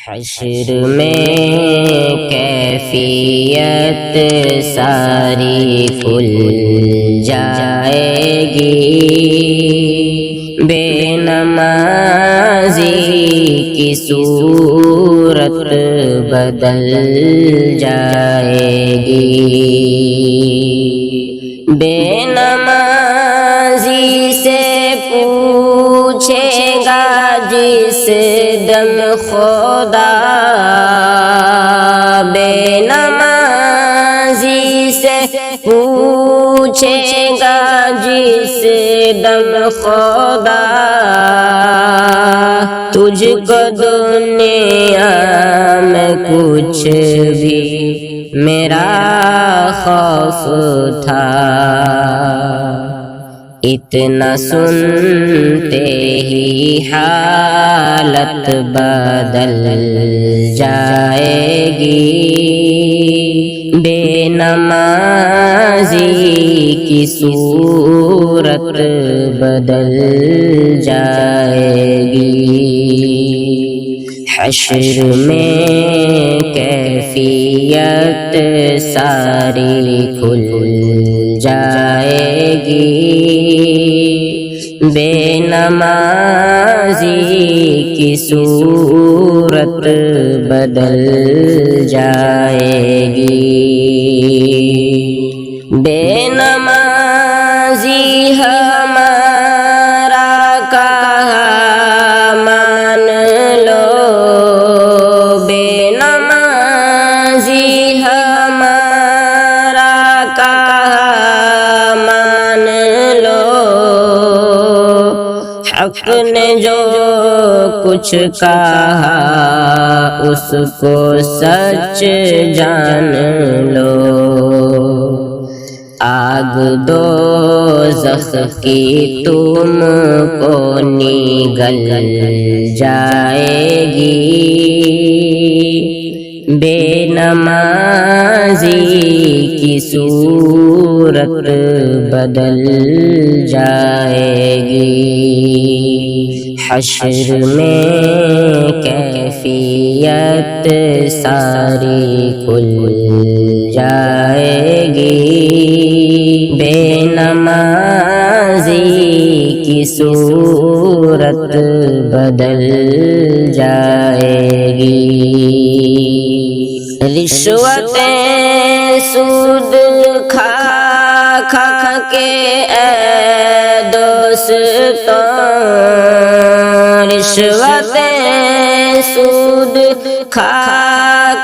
حشر میں کیفیت ساری کھل جائے گی، بے نمازی کی صورت بدل جائے گی، بے نمازی سے پوچھے گا جس دم خدا، بے نمازی سے پوچھے گا جس دم خدا، تجھ کو دنیا میں کچھ بھی میرا خوف تھا، اتنا سنتے ہی حالت بدل جائے گی، بے نمازی کی صورت بدل جائے گی، حشر میں کیفیت ساری کھل جائے گی، بے نمازی کی صورت بدل جائے گی، بے نمازی ہمارا کہا مان لو، بے نمازی ہمارا کہا مان لو، حق نے جو کچھ کہا اس کو سچ جان لو، آگ دوزخ کی تم کو نگل جائے گی، بے نمازی کی صورت بدل جائے گی، حشر میں کیفیت ساری کھل جائے گی، بے نمازی کی صورت بدل جائے گی، رشوتیں سود کھا کھا کے اے دوستوں، رشوتیں سود کھا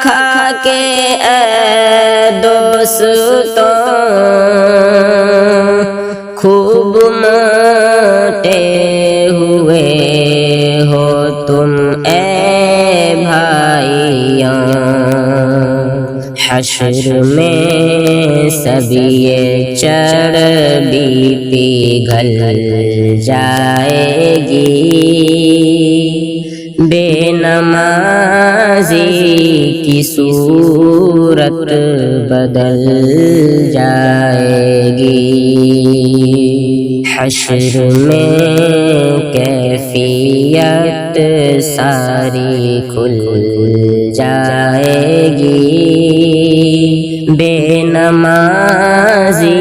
کھا کے اے دوستوں، خوب موٹے ہوئے ہو تم اے بھائیوں، حشر میں سب یہ چربی پگھل جائے گی، بے نمازی کی صورت بدل جائے گی، حشر میں کیفیت ساری کھل جائے گی، بے نمازی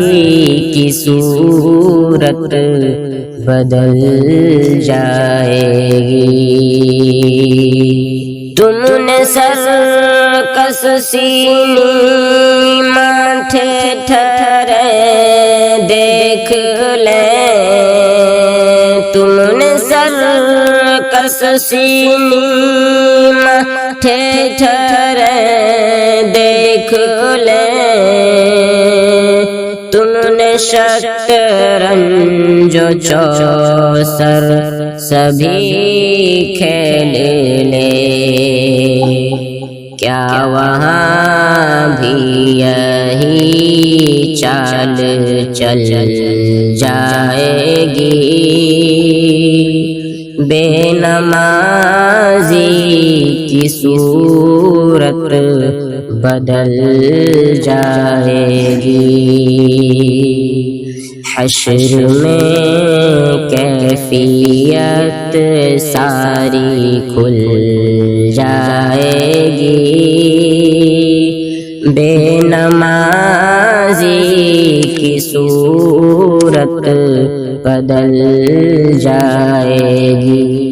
کی صورت بدل جائے گی، تم نے سرکس سینی ماتھے ٹھہرے دیکھ لیں، تم نے سرکس سینی ماتھے ٹھہرے دیکھ لیں، تم نے شطرنج و چوسر سبھی کھیل لے، کیا وہاں بھی یہی چال چل جائے گی، بے نمازی کی صورت بدل جائے گی، حشر میں کیفیت ساری کھل جائے گی، بے نمازی کی صورت بدل جائے گی۔